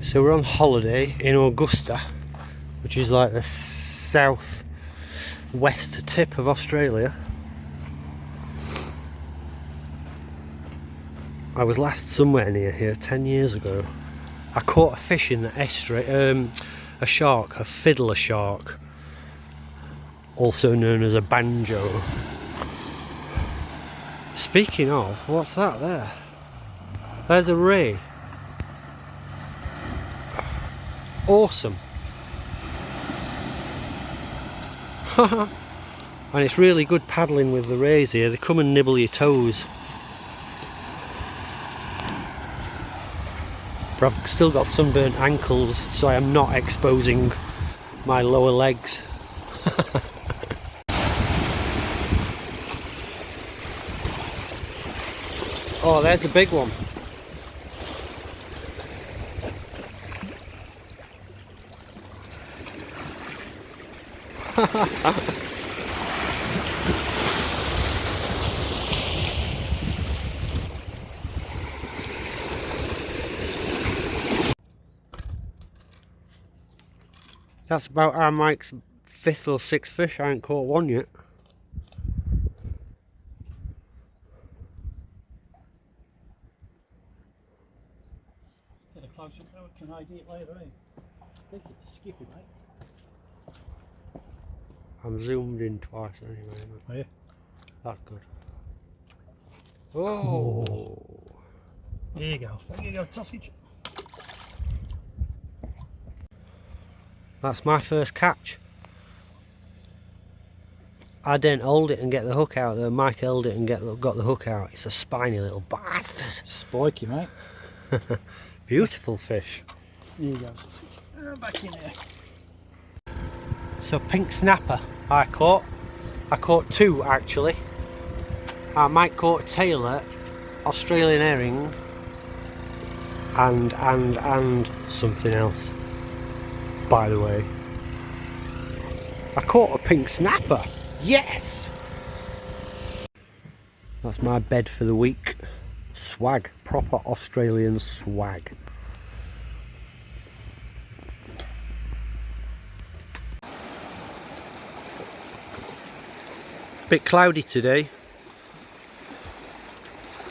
So we're on holiday in Augusta, which is like the south west tip of Australia. I was last somewhere near here 10 years ago. I caught a fish in the estuary, a shark, a fiddler shark, also known as a banjo. Speaking of, what's that there? There's a ray. Awesome. And it's really good paddling with the rays here. They come and nibble your toes. But I've still got sunburnt ankles, so I am not exposing my lower legs. Oh, there's a big one. That's about our Mike's 5th or 6th fish. I ain't caught one yet. Get a close up now, can I do it later, eh? I think it's a skippy, mate. I'm zoomed in twice anyway. Are you? That's good. Oh! There you go. There you go, sausage. That's my first catch. I didn't hold it and get the hook out though. Mike held it and got the hook out. It's a spiny little bastard. Spiky, mate. Beautiful fish. There you go, sausage. Back in there. So pink snapper I caught. I caught two actually. Mike caught a tailor, Australian herring, and something else. By the way, I caught a pink snapper. Yes! That's my bed for the week. Swag, proper Australian swag. Bit cloudy today.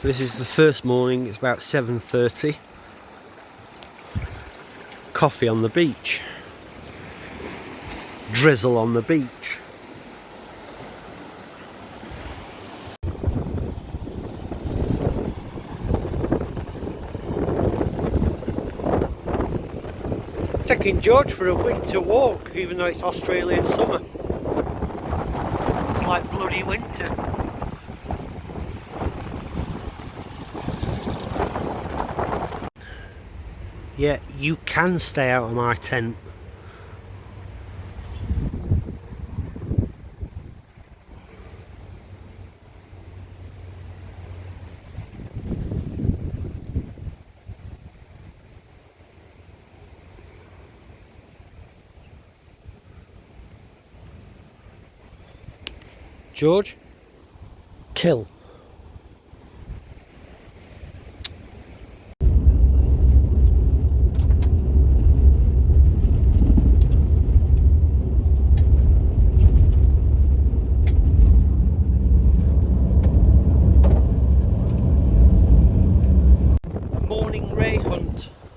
This is the first morning, it's about 7:30. Coffee on the beach. Drizzle on the beach. Taking George for a winter walk, even though it's Australian summer. It's like bloody winter. Yeah, you can stay out of my tent. George, kill.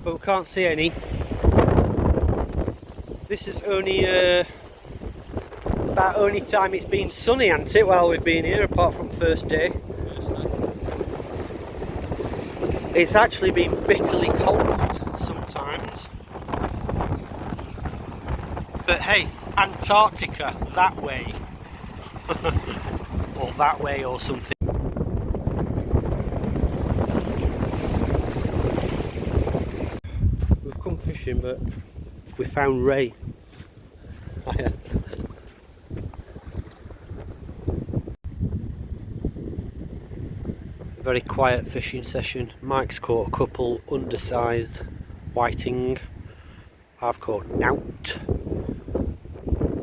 But we can't see any. This is only about only time it's been sunny, hasn't it, while we've been here, apart from first day. It's actually been bitterly cold sometimes. But hey, Antarctica, that way. Or that way or something. Fishing, but we found ray. Very quiet fishing session. Mike's caught a couple undersized whiting. I've caught nout.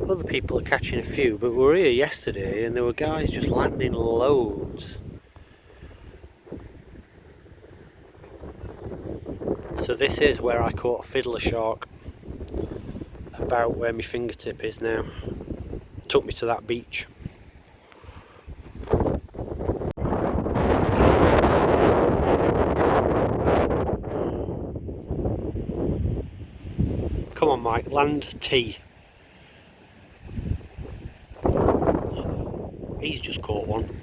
Other people are catching a few, but we were here yesterday and there were guys just landing loads. So this is where I caught a fiddler shark, about where my fingertip is now. Took me to that beach. Come on Mike, land T. He's just caught one.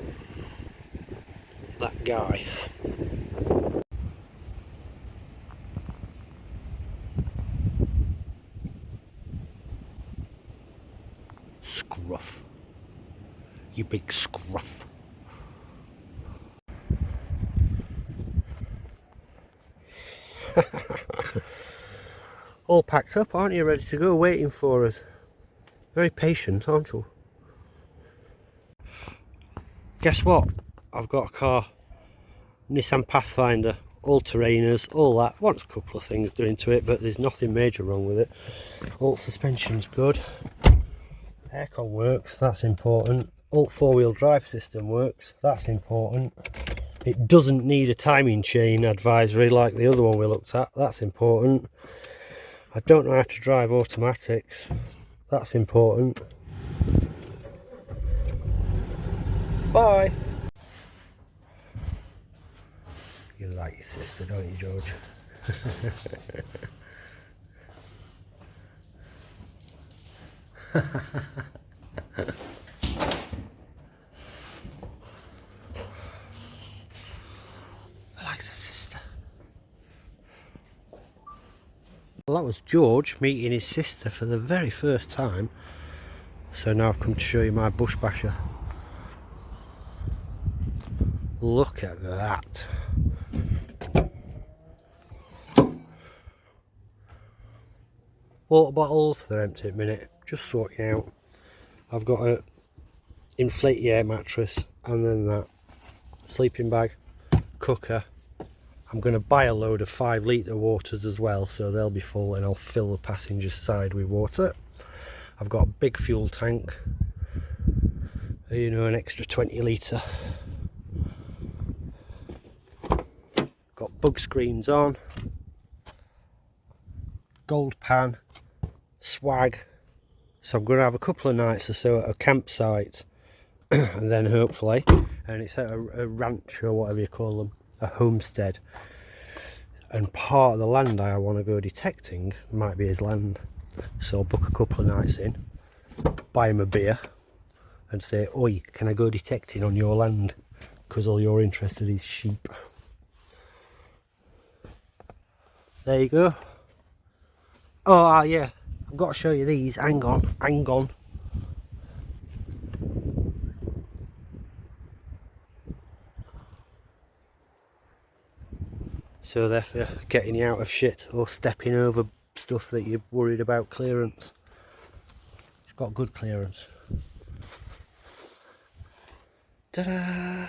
That guy. Scruff. You big scruff. All packed up, aren't you? Ready to go, waiting for us. Very patient, aren't you? Guess what? I've got a car. Nissan Pathfinder, all-terrainers, all that. Wants a couple of things doing to it, but there's nothing major wrong with it. All suspension's good. Aircon works, that's important. Alt four-wheel drive system works, that's important. It doesn't need a timing chain advisory like the other one we looked at, that's important. I don't know how to drive automatics, that's important. Bye! You like your sister, don't you, George? I like her sister. Well, that was George meeting his sister for the very first time. So now I've come to show you my bush basher. Look at that. Water bottles, they're empty at the minute. Just sorting out. I've got a inflate air mattress and then that sleeping bag, cooker. I'm going to buy a load of 5 litre waters as well, so they'll be full, and I'll fill the passenger side with water. I've got a big fuel tank, you know, an extra 20 litre. Got bug screens on, gold pan, swag. So I'm going to have a couple of nights or so at a campsite and then hopefully, and it's at a ranch or whatever you call them, a homestead, and part of the land I want to go detecting might be his land. So I'll book a couple of nights in, buy him a beer and say, oi, can I go detecting on your land, because all you're interested is sheep. There you go. Oh yeah, I've got to show you these. Hang on, hang on. So they're for getting you out of shit or stepping over stuff that you're worried about clearance. It's got good clearance. Ta-da!